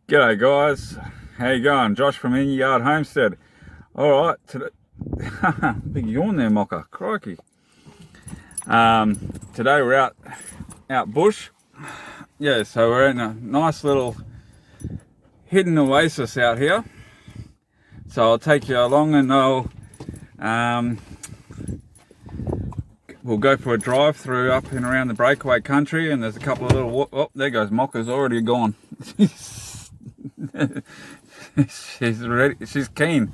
G'day guys, how you going? Josh from In Yard Homestead. Alright, today, big yawn there, Mocker, crikey. Today we're out bush. Yeah, so we're in a nice little hidden oasis out here. So I'll take you along and we'll go for a drive through up and around the breakaway country, and there's a couple of little, oh, there goes Mocker's already gone. She's ready, she's keen.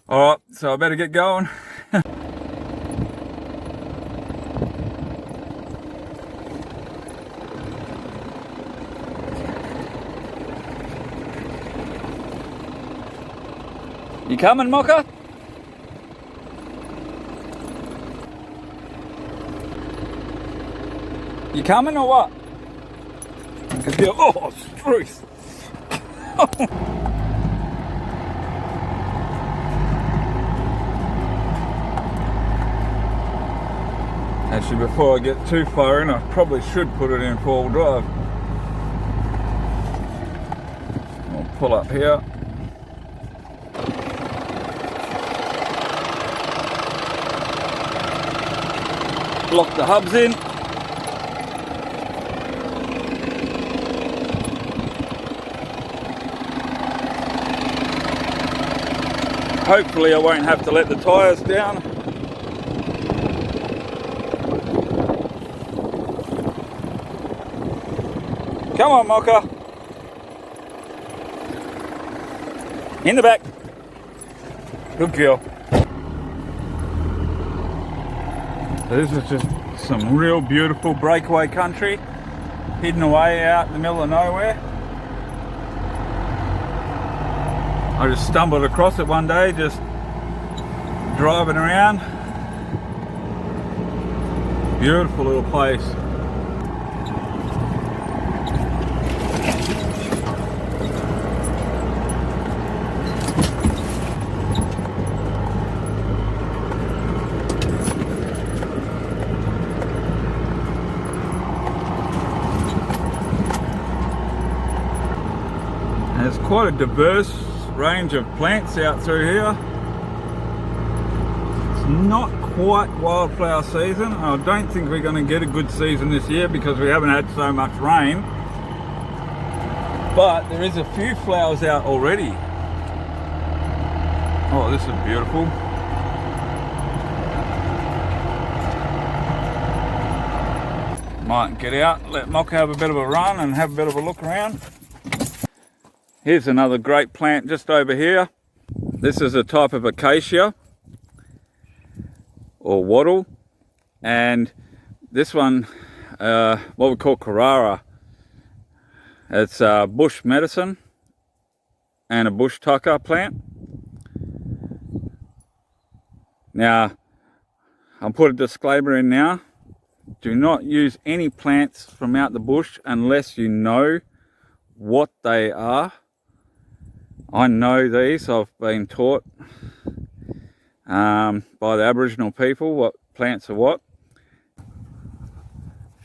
All right, so I better get going. You coming, Mocker? You coming or what? Oh, truth. Actually, before I get too far in, I probably should put it in four-wheel drive. I'll pull up here. Lock the hubs in. Hopefully I won't have to let the tyres down. Come on, Mocker. In the back. Good girl. So this is just some real beautiful breakaway country, hidden away out in the middle of nowhere. I just stumbled across it one day, just driving around. Beautiful little place. And it's quite a diverse range of plants out through here. It's not quite wildflower season. I don't think we're going to get a good season this year because we haven't had so much rain, but there is a few flowers out already. Oh, this is beautiful. Might get out, let Mock have a bit of a run and have a bit of a look around. Here's another great plant just over here. This is a type of acacia or wattle, and this one, what we call Carrara. It's a bush medicine and a bush tucker plant. Now, I'll put a disclaimer in now. Do not use any plants from out the bush unless you know what they are. I know these, I've been taught by the Aboriginal people what plants are what. A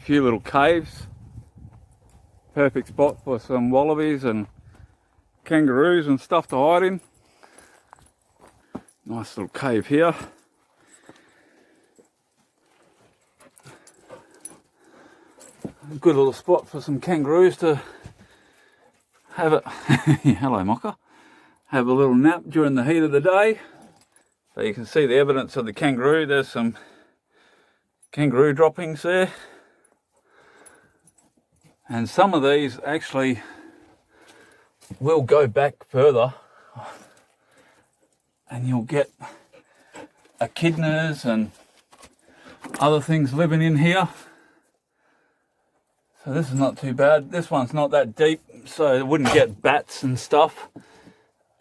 few little caves, perfect spot for some wallabies and kangaroos and stuff to hide in. Nice little cave here. A good little spot for some kangaroos to have it. Hello, Mocker. Have a little nap during the heat of the day. So you can see the evidence of the kangaroo. There's some kangaroo droppings there. And some of these actually will go back further. And you'll get echidnas and other things living in here. So this is not too bad. This one's not that deep, so it wouldn't get bats and stuff.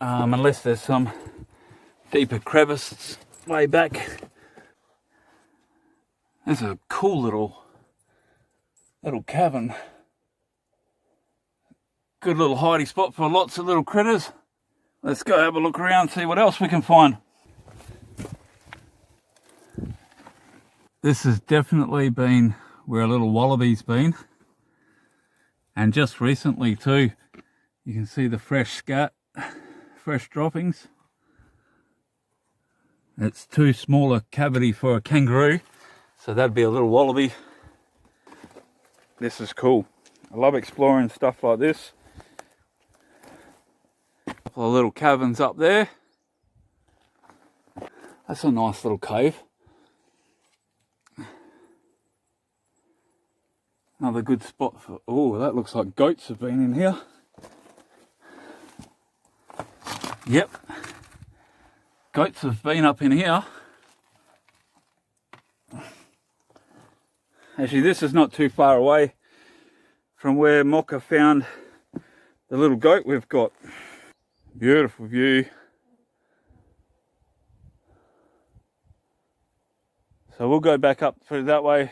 Unless there's some deeper crevices way back. There's a cool little cavern. Good little hidey spot for lots of little critters. Let's go have a look around, see what else we can find. This has definitely been where a little wallaby's been. And just recently too, You can see the fresh scat, fresh droppings. It's too small a cavity for a kangaroo, so that'd be a little wallaby. This is cool. I love exploring stuff like this. A couple of little caverns up there. That's a nice little cave. Another good spot for, oh, that looks like goats have been in here. Yep. Goats have been up in here. Actually, this is not too far away from where Mocha found the little goat we've got. Beautiful view. So we'll go back up through that way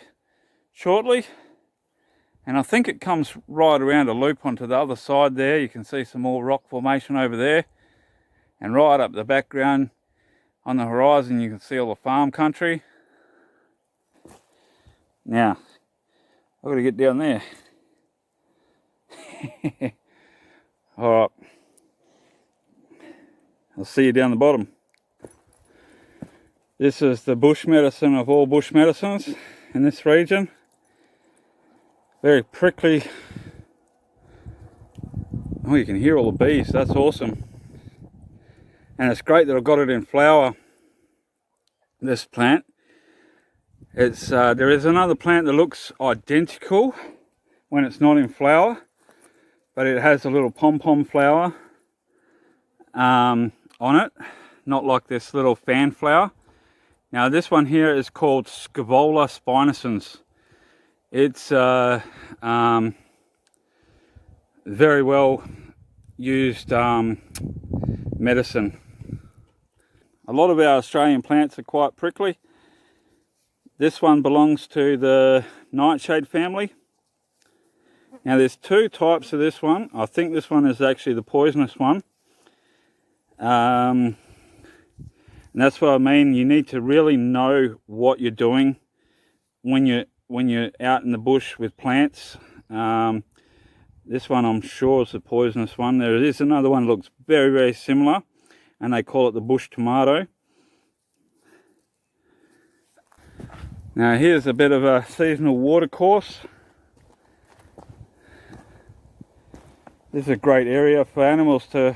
shortly. And I think it comes right around a loop onto the other side there. You can see some more rock formation over there. And right up the background on the horizon, you can see all the farm country. Now, I've got to get down there. Alright. I'll see you down the bottom. This is the bush medicine of all bush medicines in this region. Very prickly. Oh, you can hear all the bees. That's awesome. And it's great that I've got it in flower, this plant. It's there is another plant that looks identical when it's not in flower, but it has a little pom-pom flower on it, not like this little fan flower. Now this one here is called Scavola Spinosans. It's very well used medicine. A lot of our Australian plants are quite prickly. This one belongs to the nightshade family. Now there's two types of this one. I think this one is actually the poisonous one. And that's what I mean. You need to really know what you're doing when you're out in the bush with plants. This one I'm sure is the poisonous one. There is another one that looks very, very similar, and they call it the bush tomato. Now here's a bit of a seasonal water course. This is a great area for animals to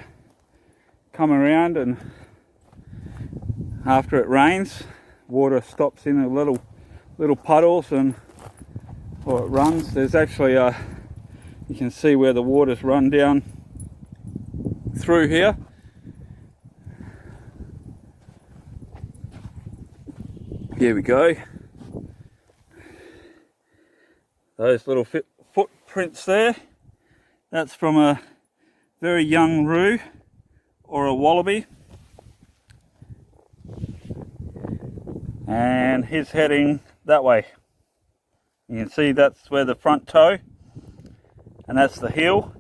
come around, and after it rains, water stops in a little puddles, and or it runs. There's actually you can see where the water's run down through here. Here we go. Those little footprints there, that's from a very young roo or a wallaby. And he's heading that way. You can see that's where the front toe, and that's the heel.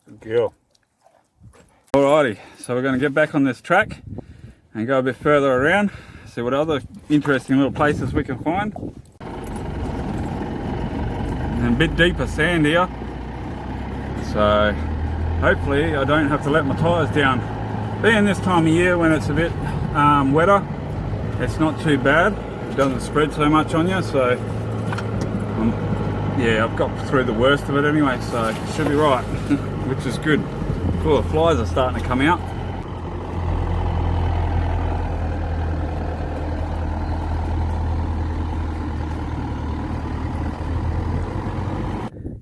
Good girl. Alrighty, so we're going to get back on this track and go a bit further around, see what other interesting little places we can find. And a bit deeper sand here, so hopefully I don't have to let my tyres down. Being this time of year when it's a bit wetter, it's not too bad. It doesn't spread so much on you, so yeah, I've got through the worst of it anyway, so it should be right, which is good. Cool, the flies are starting to come out.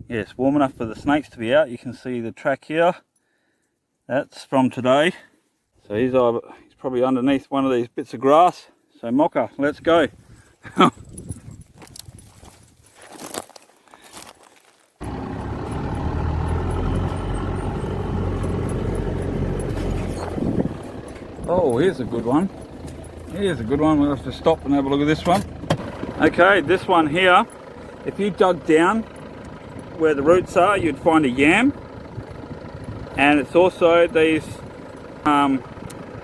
Yeah, it's warm enough for the snakes to be out. You can see the track here. That's from today. So he's probably underneath one of these bits of grass. So Mocha, let's go. Oh, here's a good one. Here's a good one. We'll have to stop and have a look at this one. Okay, this one here, if you dug down where the roots are, you'd find a yam. And it's also these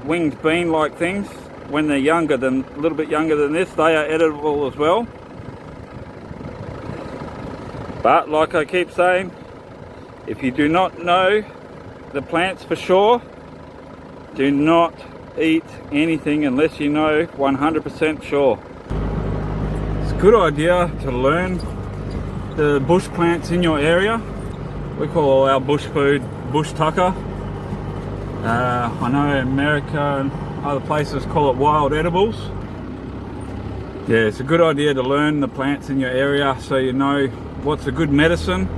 winged bean like things. When they're younger, than a little bit younger than this, they are edible as well. But like I keep saying, if you do not know the plants for sure, do not eat anything unless you know 100% sure. It's a good idea to learn the bush plants in your area. We call all our bush food bush tucker. I know America and other places call it wild edibles. Yeah, it's a good idea to learn the plants in your area so you know what's a good medicine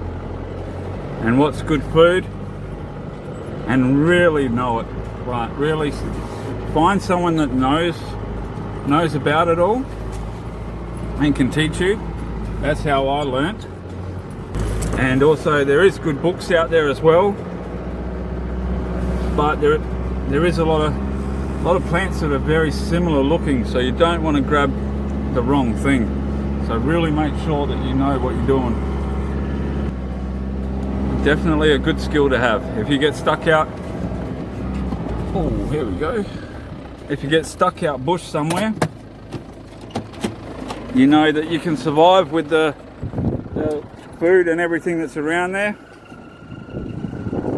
and what's good food, and really know it. Right, really find someone that knows about it all and can teach you. That's how I learnt. And also there is good books out there as well, but there is a lot of plants that are very similar looking, so you don't want to grab the wrong thing. So really make sure that you know what you're doing. Definitely a good skill to have. If you get stuck out, oh, here we go. If you get stuck out bush somewhere, you know that you can survive with the food and everything that's around there.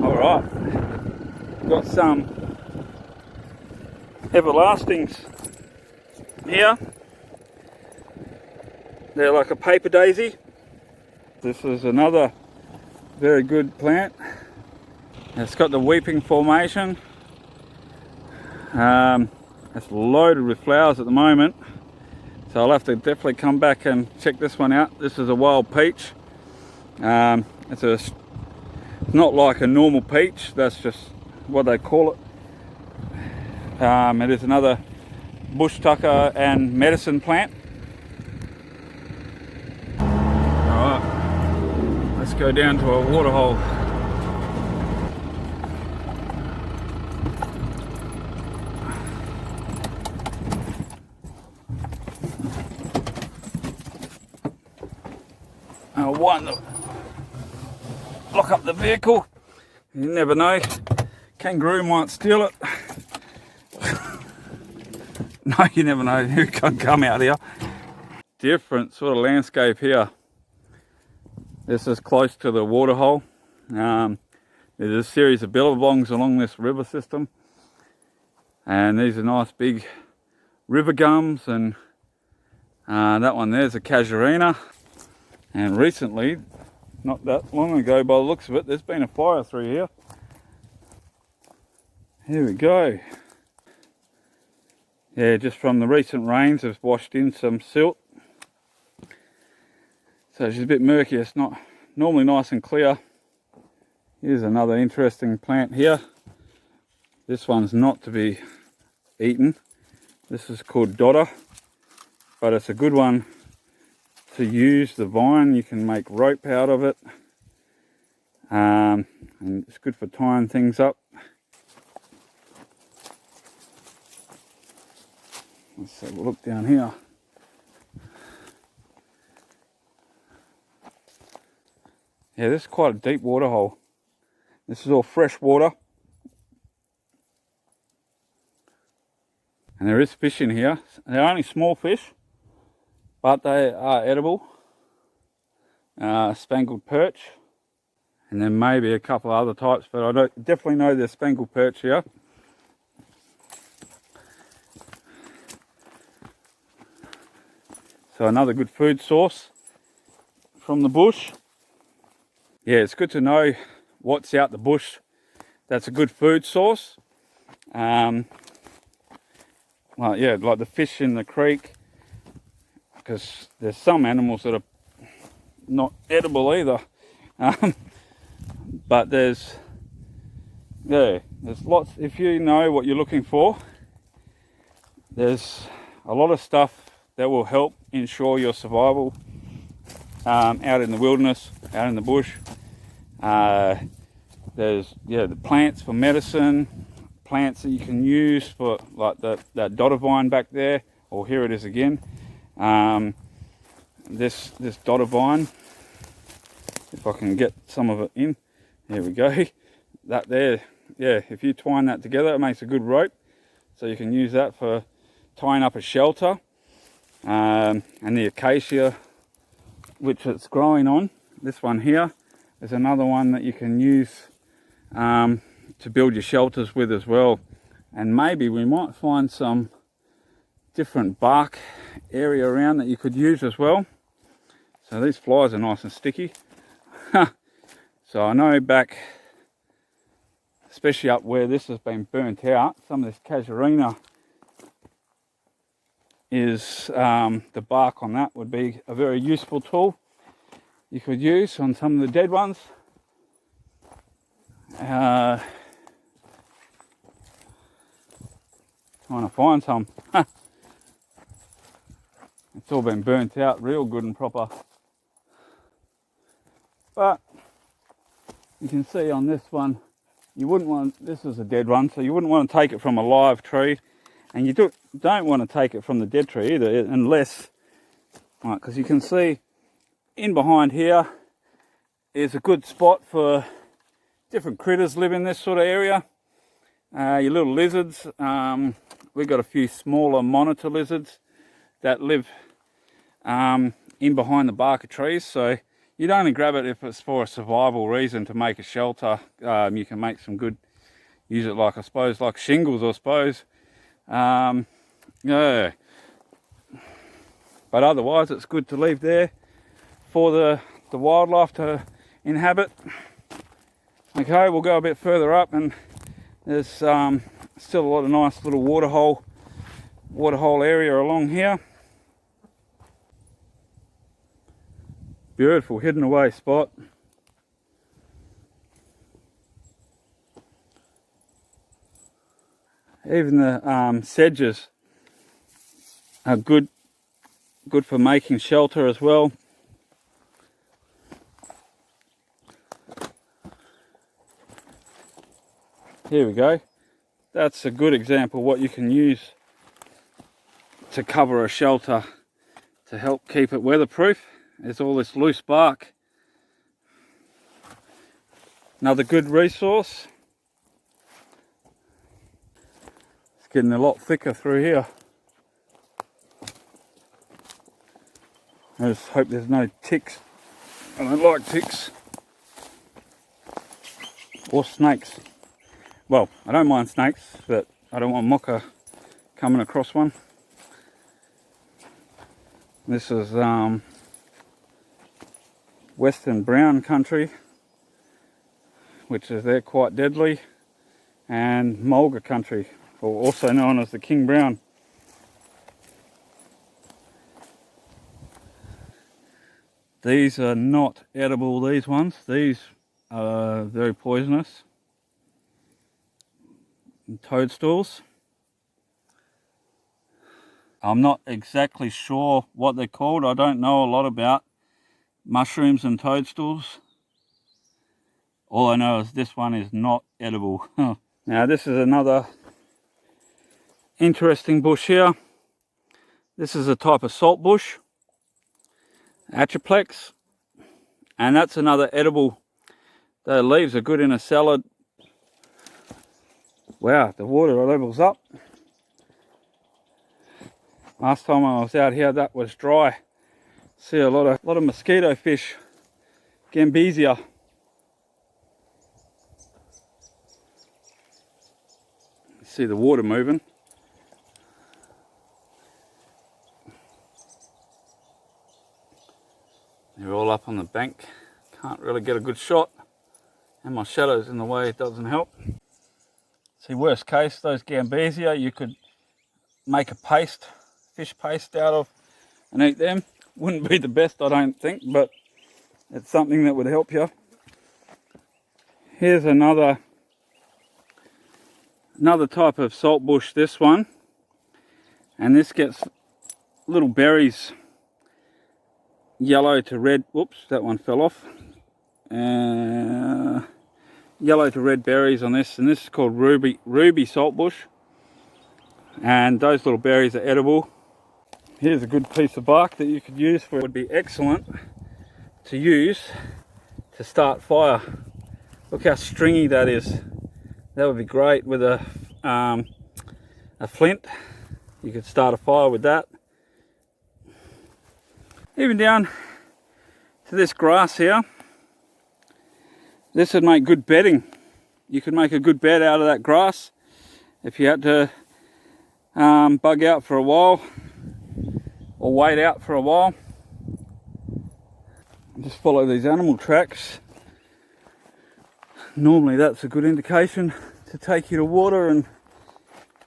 All right, got some everlastings here. They're like a paper daisy. This is another very good plant. It's got the weeping formation. It's loaded with flowers at the moment, so I'll have to definitely come back and check this one out. This is a wild peach. It's not like a normal peach, that's just what they call it. It is another bush tucker and medicine plant. Alright, let's go down to a waterhole. One, lock up the vehicle. You never know, kangaroo might steal it. No, you never know who can come out here. Different sort of landscape here. This is close to the waterhole. There's a series of billabongs along this river system, and these are nice big river gums, and that one there's a Casuarina. And recently, not that long ago by the looks of it, there's been a fire through here. Here we go. Yeah, just from the recent rains have washed in some silt. So it's a bit murky, it's not normally nice and clear. Here's another interesting plant here. This one's not to be eaten. This is called dodder, but it's a good one to use. The vine, you can make rope out of it, and it's good for tying things up. Let's have a look down here. Yeah, this is quite a deep water hole. This is all fresh water, and there is fish in here. They're only small fish, but they are edible. Spangled perch, and there may be a couple of other types, but I definitely know there's spangled perch here. So another good food source from the bush. Yeah, it's good to know what's out the bush that's a good food source. Like the fish in the creek, because there's some animals that are not edible either. But there's lots. If you know what you're looking for, there's a lot of stuff that will help ensure your survival out in the wilderness, out in the bush. There's the plants for medicine, plants that you can use for like that dodder vine back there, or here it is again. This dodder vine, if I can get some of it in, there we go. that there, yeah, if you twine that together, it makes a good rope. So you can use that for tying up a shelter. And the acacia, which it's growing on, this one here, is another one that you can use to build your shelters with as well. And maybe we might find some different bark area around that you could use as well. So these flies are nice and sticky. So I know back, especially up where this has been burnt out, some of this Casuarina is, the bark on that would be a very useful tool you could use on some of the dead ones. Trying to find some. It's all been burnt out real good and proper. But you can see on this one, you wouldn't want, this is a dead one, so you wouldn't want to take it from a live tree, and you don't want to take it from the dead tree either, unless, right, because you can see in behind here is a good spot for different critters live in this sort of area. Your little lizards, we've got a few smaller monitor lizards that live in behind the bark of trees, so you'd only grab it if it's for a survival reason to make a shelter. You can make some good, use it like, I suppose, like shingles, I suppose. Yeah. But otherwise it's good to leave there for the wildlife to inhabit. Okay, we'll go a bit further up, and there's still a lot of nice little waterhole area along here. Beautiful hidden away spot. Even the sedges are good for making shelter as well. Here we go. That's a good example of what you can use to cover a shelter to help keep it weatherproof. There's all this loose bark. Another good resource. It's getting a lot thicker through here. I just hope there's no ticks. I don't like ticks. Or snakes. Well, I don't mind snakes, but I don't want mocha coming across one. This is western brown country, which is there quite deadly, and mulga country, or also known as the king brown. These are not edible, these ones. These are very poisonous. And toadstools. I'm not exactly sure what they're called. I don't know a lot about mushrooms and toadstools. All I know is this one is not edible. Now this is another interesting bush here. This is a type of salt bush, Atriplex, and that's another edible. The leaves are good in a salad. Wow, the water level's up. Last time I was out here, that was dry. See a lot of mosquito fish, Gambesia. See the water moving. They're all up on the bank. Can't really get a good shot, and my shadow's in the way, it doesn't help. See, worst case, those Gambesia, you could make a paste, fish paste out of, and eat them. Wouldn't be the best, I don't think, but it's something that would help you. Here's another type of salt bush, this one, and this gets little berries, yellow to red. Whoops, that one fell off. Yellow to red berries on this, and this is called ruby salt bush, and those little berries are edible. Here's a good piece of bark that you could use would be excellent to use to start fire. Look how stringy that is. That would be great with a flint. You could start a fire with that. Even down to this grass here, this would make good bedding. You could make a good bed out of that grass if you had to bug out for a while or wait out for a while. Just follow these animal tracks. Normally that's a good indication to take you to water and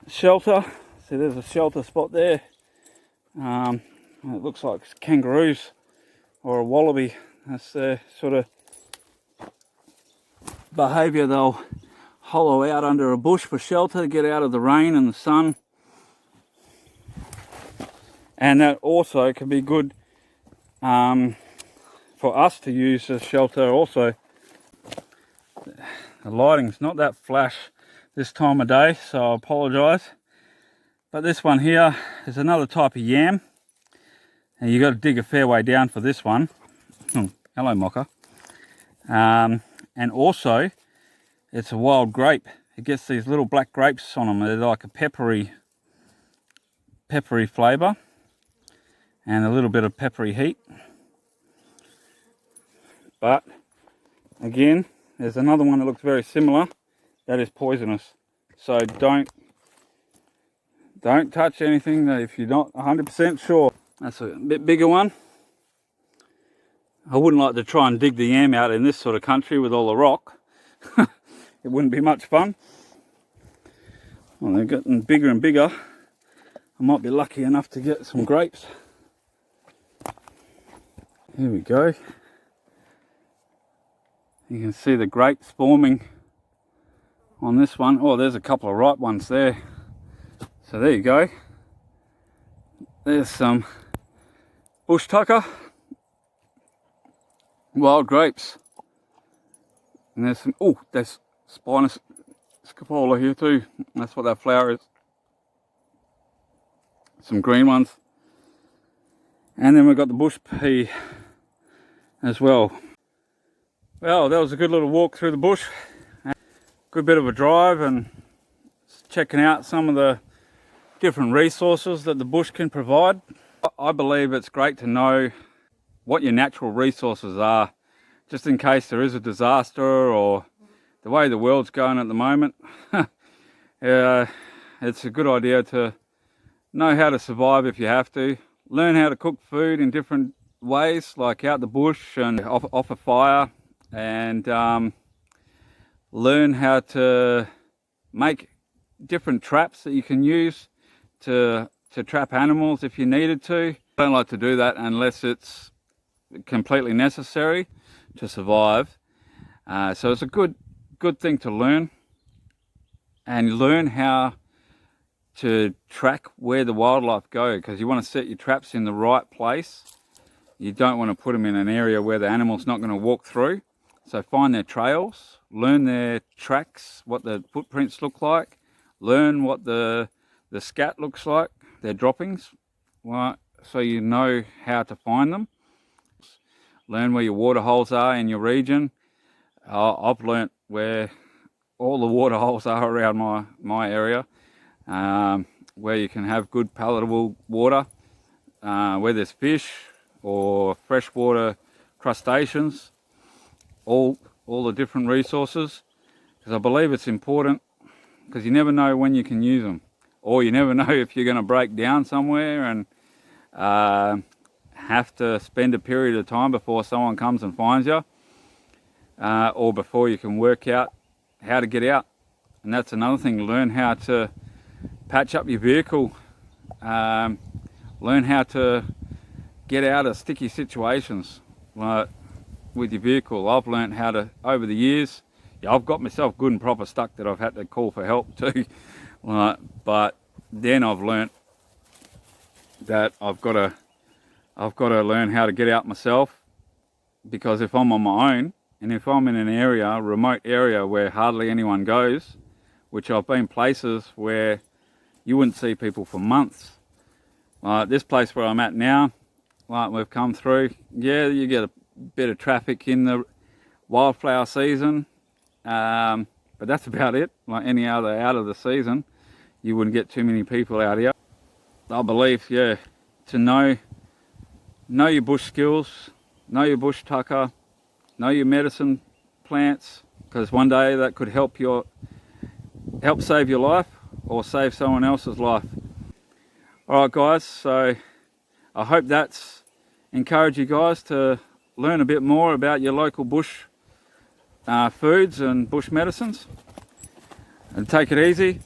shelter. See, there's a shelter spot there. It looks like kangaroos or a wallaby. That's their sort of behaviour. They'll hollow out under a bush for shelter, get out of the rain and the sun. And that also can be good for us to use as shelter also. The lighting's not that flash this time of day, so I apologise. But this one here is another type of yam. And you've got to dig a fair way down for this one. Hello, Mocha. And also, it's a wild grape. It gets these little black grapes on them. They're like a peppery flavour and a little bit of peppery heat. But again, there's another one that looks very similar that is poisonous. So don't touch anything if you're not 100% sure. That's a bit bigger one. I wouldn't like to try and dig the yam out in this sort of country with all the rock. It wouldn't be much fun. Well, they're getting bigger and bigger. I might be lucky enough to get some grapes. Here we go. You can see the grapes forming on this one. Oh, there's a couple of ripe ones there. So there you go. There's some bush tucker, wild grapes. And there's some, oh, there's Scavola here too. That's what that flower is. Some green ones. And then we've got the bush pea as well. Well, that was a good little walk through the bush. Good bit of a drive and checking out some of the different resources that the bush can provide. I believe it's great to know what your natural resources are, just in case there is a disaster or the way the world's going at the moment. It's a good idea to know how to survive if you have to. Learn how to cook food in different ways, like out the bush and off a fire, and learn how to make different traps that you can use to trap animals if you needed to. I don't like to do that unless it's completely necessary to survive. So it's a good thing to learn, and learn how to track where the wildlife go, because you want to set your traps in the right place. You don't want to put them in an area where the animal's not going to walk through. So find their trails, learn their tracks, what the footprints look like, learn what the scat looks like, their droppings, so you know how to find them. Learn where your water holes are in your region. I've learnt where all the water holes are around my area, where you can have good palatable water, where there's fish or freshwater crustaceans, all the different resources, because I believe it's important, because you never know when you can use them, or you never know if you're going to break down somewhere and have to spend a period of time before someone comes and finds you, or before you can work out how to get out. And that's another thing. Learn how to patch up your vehicle, learn how to get out of sticky situations with your vehicle. I've learned how to, over the years, I've got myself good and proper stuck that I've had to call for help too. But then I've learnt that I've got to learn how to get out myself, because if I'm on my own, and if I'm in an area, a remote area where hardly anyone goes, which I've been places where you wouldn't see people for months. This place where I'm at now, like we've come through, yeah, you get a bit of traffic in the wildflower season, But that's about it. Like any other out of the season, you wouldn't get too many people out here. I believe, yeah, to know your bush skills, know your bush tucker, know your medicine plants, because one day that could help save your life or save someone else's life. Alright guys, so I hope that's encouraged you guys to learn a bit more about your local bush foods and bush medicines. And take it easy,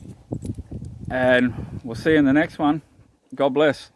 and we'll see you in the next one. God bless.